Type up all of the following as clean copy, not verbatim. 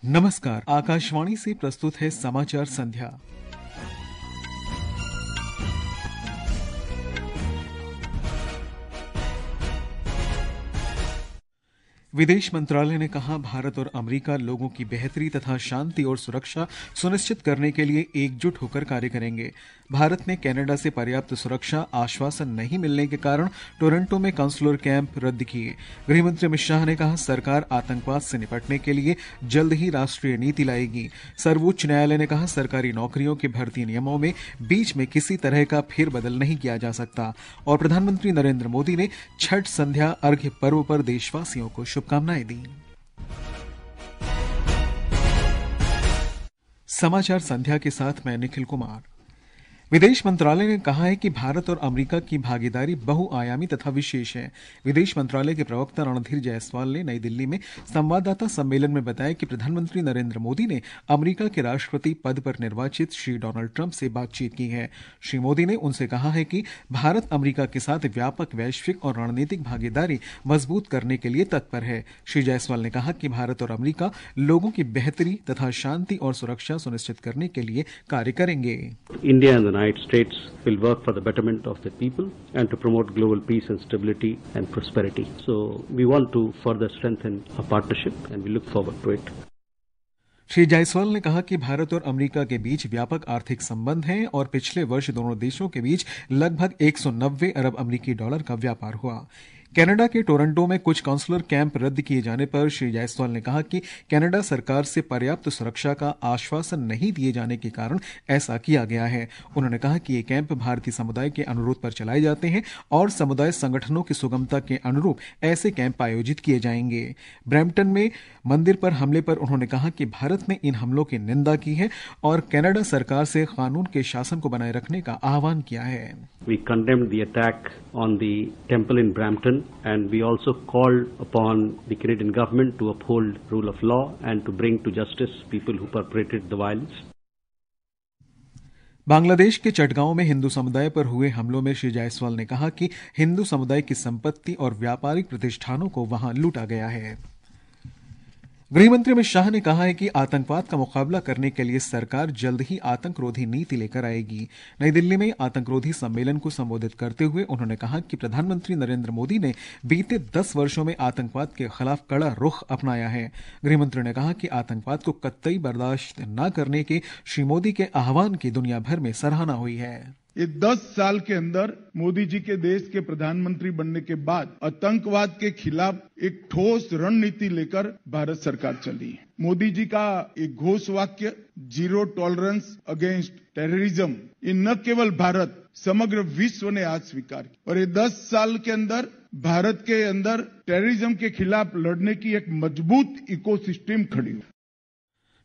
नमस्कार, आकाशवाणी से प्रस्तुत है समाचार संध्या। विदेश मंत्रालय ने कहा, भारत और अमेरिका लोगों की बेहतरी तथा शांति और सुरक्षा सुनिश्चित करने के लिए एकजुट होकर कार्य करेंगे। भारत ने कनाडा से पर्याप्त सुरक्षा आश्वासन नहीं मिलने के कारण टोरंटो में काउंसलर कैंप रद्द किए। गृहमंत्री अमित शाह ने कहा, सरकार आतंकवाद से निपटने के लिए जल्द ही राष्ट्रीय नीति लाएगी। सर्वोच्च न्यायालय ने कहा, सरकारी नौकरियों के भर्ती नियमों में बीच में किसी तरह का फेरबदल नहीं किया जा सकता। और प्रधानमंत्री नरेंद्र मोदी ने छठ संध्या अर्घ्य पर्व पर देशवासियों को शुभकामनाएं दी। समाचार संध्या के साथ मैं निखिल कुमार। विदेश मंत्रालय ने कहा है कि भारत और अमेरिका की भागीदारी बहुआयामी तथा विशेष है। विदेश मंत्रालय के प्रवक्ता रणधीर जायसवाल ने नई दिल्ली में संवाददाता सम्मेलन में बताया कि प्रधानमंत्री नरेंद्र मोदी ने अमेरिका के राष्ट्रपति पद पर निर्वाचित श्री डोनाल्ड ट्रंप से बातचीत की है। श्री मोदी ने उनसे कहा है कि भारत अमेरिका के साथ व्यापक वैश्विक और रणनीतिक भागीदारी मजबूत करने के लिए तत्पर है। श्री जायसवाल ने कहा कि भारत और अमेरिका लोगों की बेहतरी तथा शांति और सुरक्षा सुनिश्चित करने के लिए कार्य करेंगे। India and the United States will work for the betterment of the people and to promote global peace and stability and prosperity. So we want to further strengthen our partnership and we look forward to it. Shri Jaiswal ने कहा कि भारत और America के बीच व्यापक आर्थिक संबंध हैं और पिछले वर्ष दोनों देशों के बीच लगभग 190 अरब अमेरिकी डॉलर का व्यापार हुआ। कनाडा के टोरंटो में कुछ काउंसलर कैंप रद्द किए जाने पर श्री जायसवाल ने कहा कि कनाडा सरकार से पर्याप्त सुरक्षा का आश्वासन नहीं दिए जाने के कारण ऐसा किया गया है। उन्होंने कहा कि ये कैंप भारतीय समुदाय के अनुरोध पर चलाए जाते हैं और समुदाय संगठनों की सुगमता के अनुरूप ऐसे कैंप आयोजित किए जाएंगे। ब्रैम्पटन में मंदिर पर हमले पर उन्होंने कहा कि भारत ने इन हमलों की निंदा की है और कनाडा सरकार से कानून के शासन को बनाए रखने का आह्वान किया है। We condemned the attack on the temple in Brampton and we also called upon the Canadian government to uphold rule of law and to bring to justice people who perpetrated the violence. Bangladesh के चटगांव में हिंदू समुदाय पर हुए हमलों में श्री जायसवाल ने कहा कि हिंदू समुदाय की संपत्ति और व्यापारिक प्रतिष्ठानों को वहां लूटा गया है। गृहमंत्री अमित शाह ने कहा है कि आतंकवाद का मुकाबला करने के लिए सरकार जल्द ही आतंकरोधी नीति लेकर आएगी। नई दिल्ली में आतंकरोधी सम्मेलन को संबोधित करते हुए उन्होंने कहा कि प्रधानमंत्री नरेंद्र मोदी ने बीते 10 वर्षों में आतंकवाद के खिलाफ कड़ा रुख अपनाया है। गृहमंत्री ने कहा कि आतंकवाद को कतई बर्दाश्त न करने के श्री मोदी के आह्वान की दुनिया भर में सराहना हुई है। ये 10 साल के अंदर मोदी जी के देश के प्रधानमंत्री बनने के बाद आतंकवाद के खिलाफ एक ठोस रणनीति लेकर भारत सरकार चली है। मोदी जी का एक घोष वाक्य जीरो टॉलरेंस अगेंस्ट टेररिज्म, ये न केवल भारत समग्र विश्व ने आज स्वीकार किया और ये 10 साल के अंदर भारत के अंदर टेररिज्म के खिलाफ लड़ने की एक मजबूत इकोसिस्टम खड़ी हुई।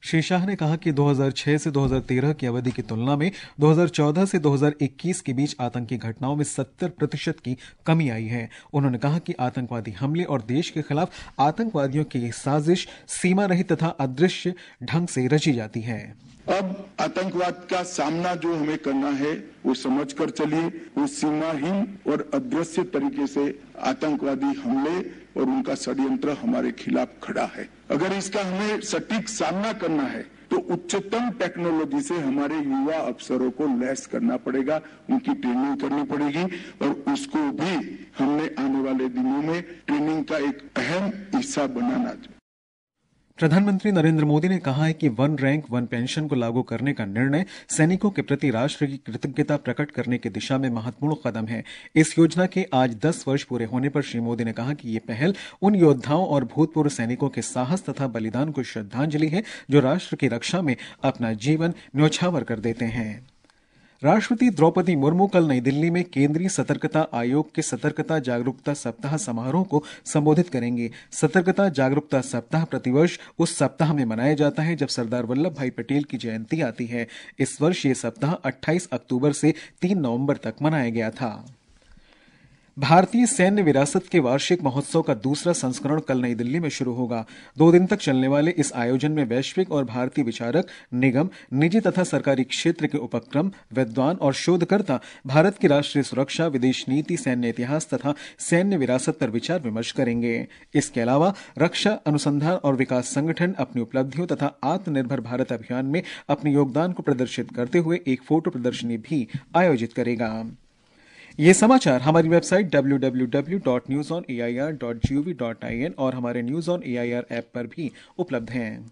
श्री शाह ने कहा कि 2006 से 2013 की अवधि की तुलना में 2014 से 2021 के बीच आतंकी घटनाओं में 70% की कमी आई है। उन्होंने कहा कि आतंकवादी हमले और देश के खिलाफ आतंकवादियों की साजिश सीमा रहित तथा अदृश्य ढंग से रची जाती है। अब आतंकवाद का सामना जो हमें करना है वो समझकर चलिए, वो सीमाहीन और अदृश्य तरीके से आतंकवादी हमले और उनका षड्यंत्र हमारे खिलाफ खड़ा है। अगर इसका हमें सटीक सामना करना है तो उच्चतम टेक्नोलॉजी से हमारे युवा अफसरों को लैस करना पड़ेगा, उनकी ट्रेनिंग करनी पड़ेगी और उसको भी हमने आने वाले दिनों में ट्रेनिंग का एक अहम हिस्सा बनाना चाहिए। प्रधानमंत्री नरेंद्र मोदी ने कहा है कि वन रैंक वन पेंशन को लागू करने का निर्णय सैनिकों के प्रति राष्ट्र की कृतज्ञता प्रकट करने की दिशा में महत्वपूर्ण कदम है। इस योजना के आज 10 वर्ष पूरे होने पर श्री मोदी ने कहा कि ये पहल उन योद्धाओं और भूतपूर्व सैनिकों के साहस तथा बलिदान को श्रद्धांजलि है जो राष्ट्र की रक्षा में अपना जीवन न्यौछावर कर देते हैं। राष्ट्रपति द्रौपदी मुर्मू कल नई दिल्ली में केंद्रीय सतर्कता आयोग के सतर्कता जागरूकता सप्ताह समारोह को संबोधित करेंगे। सतर्कता जागरूकता सप्ताह प्रतिवर्ष उस सप्ताह में मनाया जाता है जब सरदार वल्लभ भाई पटेल की जयंती आती है। इस वर्ष ये सप्ताह 28 अक्टूबर से 3 नवंबर तक मनाया गया था। भारतीय सैन्य विरासत के वार्षिक महोत्सव का दूसरा संस्करण कल नई दिल्ली में शुरू होगा। 2 दिन तक चलने वाले इस आयोजन में वैश्विक और भारतीय विचारक, निगम, निजी तथा सरकारी क्षेत्र के उपक्रम, विद्वान और शोधकर्ता भारत की राष्ट्रीय सुरक्षा, विदेश नीति, सैन्य इतिहास तथा सैन्य विरासत पर विचार विमर्श करेंगे। इसके अलावा रक्षा अनुसंधान और विकास संगठन अपनी उपलब्धियों तथा आत्मनिर्भर भारत अभियान में अपने योगदान को प्रदर्शित करते हुए एक फोटो प्रदर्शनी भी आयोजित करेगा। ये समाचार हमारी वेबसाइट www.newsonair.gov.in और हमारे न्यूज ऑन एआईआर ऐप पर भी उपलब्ध हैं।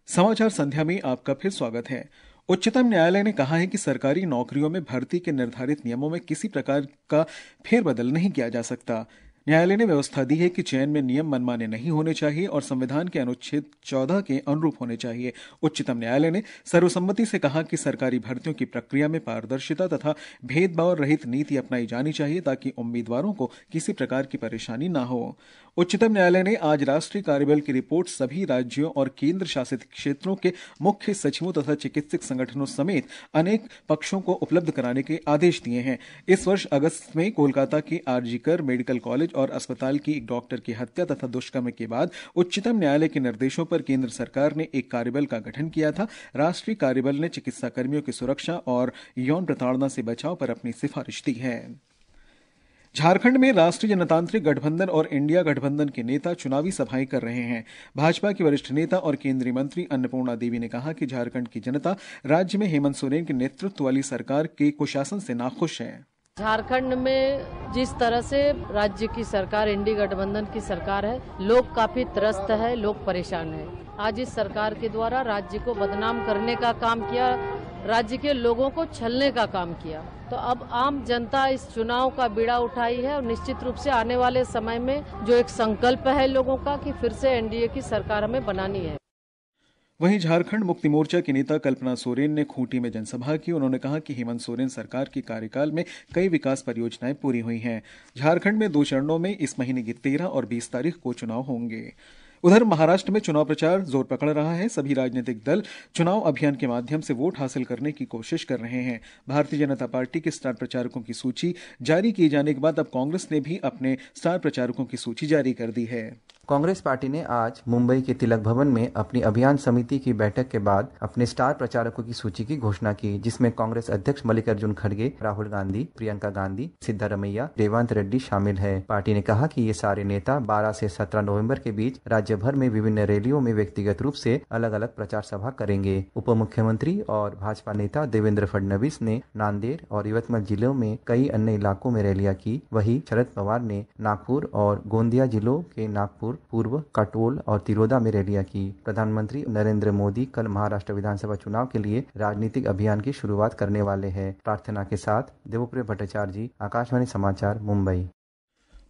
समाचार संध्या में आपका फिर स्वागत है। उच्चतम न्यायालय ने कहा है कि सरकारी नौकरियों में भर्ती के निर्धारित नियमों में किसी प्रकार का फेरबदल नहीं किया जा सकता। न्यायालय ने व्यवस्था दी है कि चयन में नियम मनमाने नहीं होने चाहिए और संविधान के अनुच्छेद 14 के अनुरूप होने चाहिए। उच्चतम न्यायालय ने सर्वसम्मति से कहा कि सरकारी भर्तियों की प्रक्रिया में पारदर्शिता तथा भेदभाव रहित नीति अपनाई जानी चाहिए ताकि उम्मीदवारों को किसी प्रकार की परेशानी न हो। उच्चतम न्यायालय ने आज राष्ट्रीय कार्यबल की रिपोर्ट सभी राज्यों और केंद्र शासित क्षेत्रों के मुख्य सचिवों तथा चिकित्सक संगठनों समेत अनेक पक्षों को उपलब्ध कराने के आदेश दिए हैं। इस वर्ष अगस्त में कोलकाता के आरजीकर मेडिकल कॉलेज और अस्पताल की एक डॉक्टर की हत्या तथा दुष्कर्म के बाद उच्चतम न्यायालय के निर्देशों पर केंद्र सरकार ने एक कार्यबल का गठन किया था। राष्ट्रीय कार्यबल ने चिकित्सा कर्मियों की सुरक्षा और यौन प्रताड़ना से बचाव पर अपनी सिफारिश दी है। झारखंड में राष्ट्रीय जनतांत्रिक गठबंधन और इंडिया गठबंधन के नेता चुनावी सभाएं कर रहे हैं। भाजपा की वरिष्ठ नेता और केंद्रीय मंत्री अन्नपूर्णा देवी ने कहा कि झारखंड की जनता राज्य में हेमंत सोरेन के नेतृत्व वाली सरकार के कुशासन से नाखुश है। झारखंड में जिस तरह से राज्य की सरकार इंडी गठबंधन की सरकार है, लोग काफी त्रस्त है, लोग परेशान है। आज इस सरकार के द्वारा राज्य को बदनाम करने का काम किया, राज्य के लोगों को छलने का काम किया। तो अब आम जनता इस चुनाव का बीड़ा उठाई है और निश्चित रूप से आने वाले समय में जो एक संकल्प है लोगों का कि फिर से एनडीए की सरकार हमें बनानी है। वहीं झारखंड मुक्ति मोर्चा की नेता कल्पना सोरेन ने खूंटी में जनसभा की। उन्होंने कहा कि हेमंत सोरेन सरकार के कार्यकाल में कई विकास परियोजनाएं पूरी हुई हैं। झारखंड में 2 चरणों में इस महीने की 13 और 20 तारीख को चुनाव होंगे। उधर महाराष्ट्र में चुनाव प्रचार जोर पकड़ रहा है। सभी राजनीतिक दल चुनाव अभियान के माध्यम से वोट हासिल करने की कोशिश कर रहे हैं। भारतीय जनता पार्टी के स्टार प्रचारकों की सूची जारी किए जाने के बाद अब कांग्रेस ने भी अपने स्टार प्रचारकों की सूची जारी कर दी है। कांग्रेस पार्टी ने आज मुंबई के तिलक भवन में अपनी अभियान समिति की बैठक के बाद अपने स्टार प्रचारकों की सूची की घोषणा की, जिसमें कांग्रेस अध्यक्ष मल्लिकार्जुन खड़गे, राहुल गांधी, प्रियंका गांधी, सिद्धारमैया, रेवंत रेड्डी शामिल है। पार्टी ने कहा कि ये सारे नेता 12 से 17 नवंबर के बीच राज्य भर में विभिन्न रैलियों में व्यक्तिगत रूप से अलग अलग प्रचार सभा करेंगे। उप मुख्यमंत्री और भाजपा नेता देवेंद्र फडणवीस ने नांदेड़ और यवतमाल जिलों में कई अन्य इलाकों में रैलियां की। वहीं शरद पवार ने नागपुर और गोंदिया जिलों के नागपुर, पूर्व, काटोल और तिरोदा में रैलियां की। प्रधानमंत्री नरेंद्र मोदी कल महाराष्ट्र विधानसभा चुनाव के लिए राजनीतिक अभियान की शुरुआत करने वाले हैं। प्रार्थना के साथ देवप्रिय भट्टाचार्य जी, आकाशवाणी समाचार, मुंबई।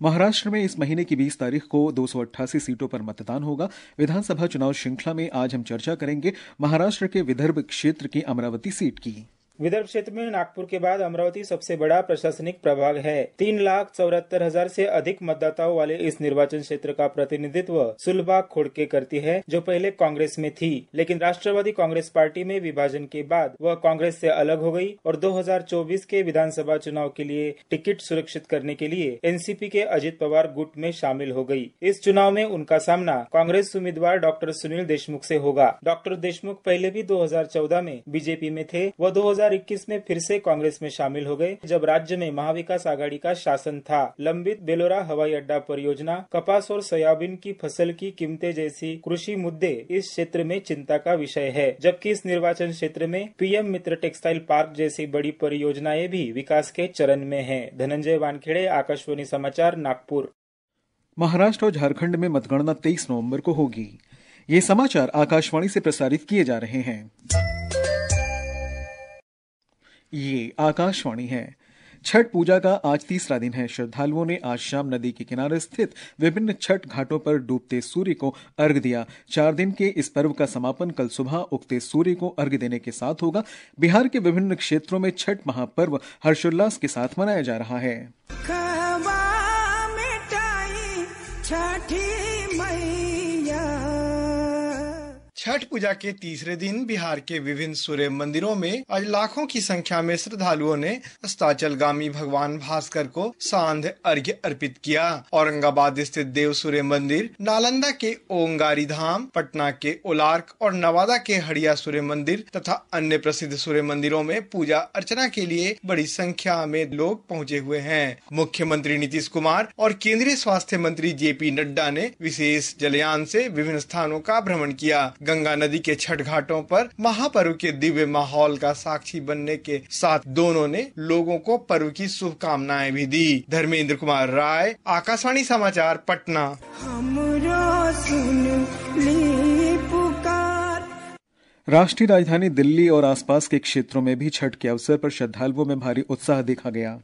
महाराष्ट्र में इस महीने की 20 तारीख को 288 सीटों पर मतदान होगा। विधानसभा चुनाव श्रृंखला में आज हम चर्चा करेंगे महाराष्ट्र के विदर्भ क्षेत्र की अमरावती सीट की। विदर्भ क्षेत्र में नागपुर के बाद अमरावती सबसे बड़ा प्रशासनिक प्रभाग है। 3,74,000 से अधिक मतदाताओं वाले इस निर्वाचन क्षेत्र का प्रतिनिधित्व सुलभा खोड़के करती है, जो पहले कांग्रेस में थी, लेकिन राष्ट्रवादी कांग्रेस पार्टी में विभाजन के बाद वह कांग्रेस से अलग हो गई और 2024 के विधानसभा चुनाव के लिए टिकट सुरक्षित करने के लिए एनसीपी के अजित पवार गुट में शामिल हो गई। इस चुनाव में उनका सामना कांग्रेस उम्मीदवार डॉक्टर सुनील देशमुख से होगा। डॉक्टर देशमुख पहले भी 2014 में बीजेपी में थे। वह 2021 में फिर से कांग्रेस में शामिल हो गए, जब राज्य में महाविकास आघाड़ी का शासन था। लंबित बेलोरा हवाई अड्डा परियोजना, कपास और सोयाबीन की फसल की कीमतें जैसी कृषि मुद्दे इस क्षेत्र में चिंता का विषय है, जबकि इस निर्वाचन क्षेत्र में पीएम मित्र टेक्सटाइल पार्क जैसी बड़ी परियोजनाएं भी विकास के चरण में हैं। धनंजय वानखेड़े, आकाशवाणी समाचार, नागपुर। महाराष्ट्र और झारखंड में मतगणना 23 नवंबर को होगी। ये समाचार आकाशवाणी से प्रसारित किए जा रहे हैं। ये आकाशवाणी है। छठ पूजा का आज तीसरा दिन है। श्रद्धालुओं ने आज शाम नदी के किनारे स्थित विभिन्न छठ घाटों पर डूबते सूर्य को अर्घ्य दिया। 4 दिन के इस पर्व का समापन कल सुबह उगते सूर्य को अर्घ्य देने के साथ होगा। बिहार के विभिन्न क्षेत्रों में छठ महापर्व हर्षोल्लास के साथ मनाया जा रहा है। छठ पूजा के तीसरे दिन बिहार के विभिन्न सूर्य मंदिरों में आज लाखों की संख्या में श्रद्धालुओं ने अस्ताचलगामी भगवान भास्कर को सांध्य अर्घ्य अर्पित किया। औरंगाबाद स्थित देव सूर्य मंदिर, नालंदा के ओंगारी धाम, पटना के ओलार्क और नवादा के हड़िया सूर्य मंदिर तथा अन्य प्रसिद्ध सूर्य मंदिरों में पूजा अर्चना के लिए बड़ी संख्या में लोग पहुँचे हुए हैं। मुख्यमंत्री नीतीश कुमार और केंद्रीय स्वास्थ्य मंत्री JP नड्डा ने विशेष जलयान से विभिन्न स्थानों का भ्रमण किया। गंगा नदी के छठ घाटों पर महापर्व के दिव्य माहौल का साक्षी बनने के साथ दोनों ने लोगों को पर्व की शुभकामनाएं भी दी। धर्मेंद्र कुमार राय, आकाशवाणी समाचार, पटना। राष्ट्रीय राजधानी दिल्ली और आसपास के क्षेत्रों में भी छठ के अवसर पर श्रद्धालुओं में भारी उत्साह देखा गया।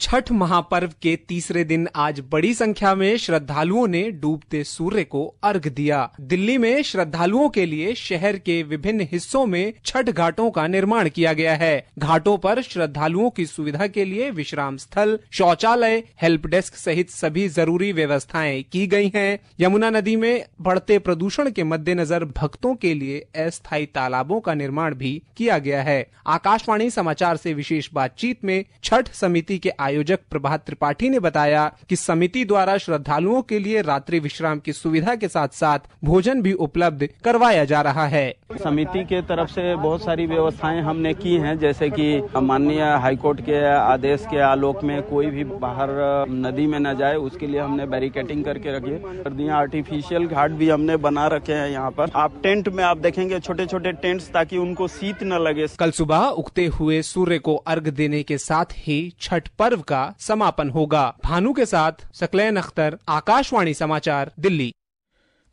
छठ महापर्व के तीसरे दिन आज बड़ी संख्या में श्रद्धालुओं ने डूबते सूर्य को अर्घ दिया। दिल्ली में श्रद्धालुओं के लिए शहर के विभिन्न हिस्सों में छठ घाटों का निर्माण किया गया है। घाटों पर श्रद्धालुओं की सुविधा के लिए विश्राम स्थल, शौचालय, हेल्प डेस्क सहित सभी जरूरी व्यवस्थाएं की गई हैं। यमुना नदी में बढ़ते प्रदूषण के मद्देनजर भक्तों के लिए अस्थायी तालाबों का निर्माण भी किया गया है। आकाशवाणी समाचार से विशेष बातचीत में छठ समिति के आयोजक प्रभात त्रिपाठी ने बताया कि समिति द्वारा श्रद्धालुओं के लिए रात्रि विश्राम की सुविधा के साथ साथ भोजन भी उपलब्ध करवाया जा रहा है। समिति के तरफ से बहुत सारी व्यवस्थाएं हमने की हैं, जैसे कि माननीय हाईकोर्ट के आदेश के आलोक में कोई भी बाहर नदी में न जाए, उसके लिए हमने बैरिकेटिंग करके रखी है। आर्टिफिशियल घाट भी हमने बना रखे हैं। यहाँ पर आप टेंट में आप देखेंगे छोटे छोटे टेंट्स, ताकि उनको शीत न लगे। कल सुबह उगते हुए सूर्य को अर्घ देने के साथ ही छठ पर्व का समापन होगा। भानु के साथ सकलैन अख्तर, आकाशवाणी समाचार, दिल्ली।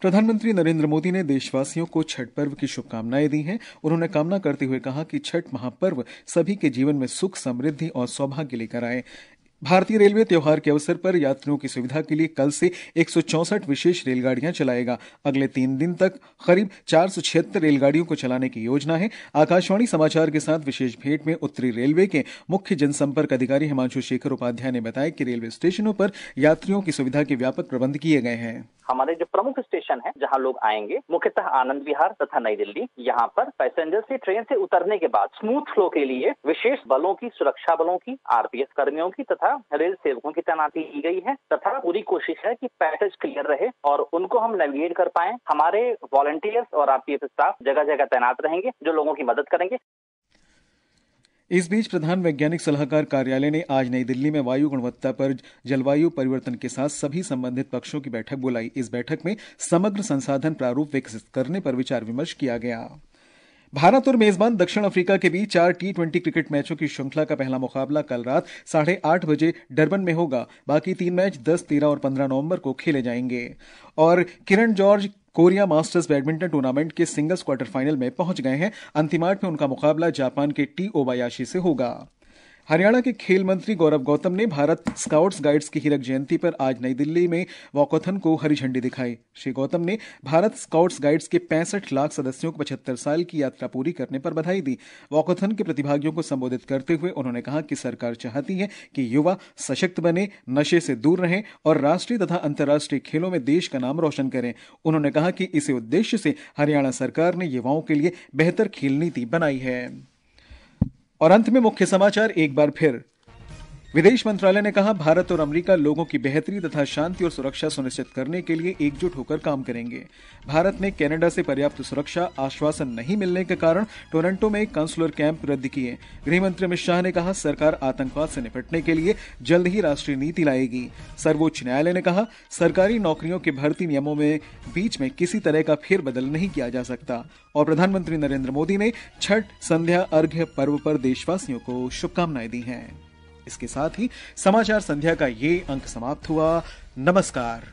प्रधानमंत्री नरेंद्र मोदी ने देशवासियों को छठ पर्व की शुभकामनाएं दी हैं। उन्होंने कामना करते हुए कहा कि छठ महापर्व सभी के जीवन में सुख, समृद्धि और सौभाग्य लेकर आए। भारतीय रेलवे त्योहार के अवसर पर यात्रियों की सुविधा के लिए कल से 164 विशेष रेलगाड़ियां चलाएगा। अगले 3 दिन तक करीब 476 रेलगाड़ियों को चलाने की योजना है। आकाशवाणी समाचार के साथ विशेष भेंट में उत्तरी रेलवे के मुख्य जनसंपर्क अधिकारी हिमांशु शेखर उपाध्याय ने बताया कि रेलवे स्टेशनों पर यात्रियों की सुविधा के व्यापक प्रबंध किए गए हैं। हमारे जो प्रमुख स्टेशन है जहां लोग आएंगे, मुख्यतः आनंद विहार तथा नई दिल्ली, यहाँ पर पैसेंजर से ट्रेन से उतरने के बाद स्मूथ फ्लो के लिए विशेष बलों की, सुरक्षा बलों की, RPF कर्मियों की तथा रेल सेवकों की तैनाती की गई है तथा पूरी कोशिश है कि पैसेज क्लियर रहे और उनको हम नेविगेट कर पाएं। हमारे वॉलंटियर्स और RPF स्टाफ जगह जगह तैनात रहेंगे जो लोगों की मदद करेंगे। इस बीच प्रधान वैज्ञानिक सलाहकार कार्यालय ने आज नई दिल्ली में वायु गुणवत्ता पर जलवायु परिवर्तन के साथ सभी संबंधित पक्षों की बैठक बुलाई। इस बैठक में समग्र संसाधन प्रारूप विकसित करने पर विचार विमर्श किया गया। भारत और मेजबान दक्षिण अफ्रीका के बीच 4 T20 क्रिकेट मैचों की श्रृंखला का पहला मुकाबला कल रात 8:30 बजे डरबन में होगा। बाकी 3 मैच 10, 13 और 15 नवंबर को खेले जाएंगे। और Kiran George Korea masters badminton tournament के सिंगल्स क्वार्टर फाइनल में पहुंच गए हैं। अंतिम 8 में उनका मुकाबला जापान के टी ओबायाशी से होगा। हरियाणा के खेल मंत्री गौरव गौतम ने भारत स्काउट्स गाइड्स की हीरक जयंती पर आज नई दिल्ली में वॉकथन को हरी झंडी दिखाई। श्री गौतम ने भारत स्काउट्स गाइड्स के 65 लाख सदस्यों को 75 साल की यात्रा पूरी करने पर बधाई दी। वॉकथन के प्रतिभागियों को संबोधित करते हुए उन्होंने कहा कि सरकार चाहती है कि युवा सशक्त बने, नशे से दूर रहें और राष्ट्रीय तथा अंतर्राष्ट्रीय खेलों में देश का नाम रोशन करें। उन्होंने कहा कि इसी उद्देश्य से हरियाणा सरकार ने युवाओं के लिए बेहतर खेल नीति बनाई है। और अंत में मुख्य समाचार एक बार फिर। विदेश मंत्रालय ने कहा, भारत और अमेरिका लोगों की बेहतरी तथा शांति और सुरक्षा सुनिश्चित करने के लिए एकजुट होकर काम करेंगे। भारत ने कनाडा से पर्याप्त सुरक्षा आश्वासन नहीं मिलने के कारण टोरंटो में कंसुलर कैंप रद्द किए। गृह मंत्री अमित शाह ने कहा, सरकार आतंकवाद से निपटने के लिए जल्द ही राष्ट्रीय नीति लाएगी। सर्वोच्च न्यायालय ने कहा, सरकारी नौकरियों के भर्ती नियमों में बीच में किसी तरह का फेरबदल नहीं किया जा सकता। और प्रधानमंत्री नरेंद्र मोदी ने छठ संध्या अर्घ्य पर्व पर देशवासियों को शुभकामनाएं दी हैं। इसके साथ ही समाचार संध्या का ये अंक समाप्त हुआ। नमस्कार।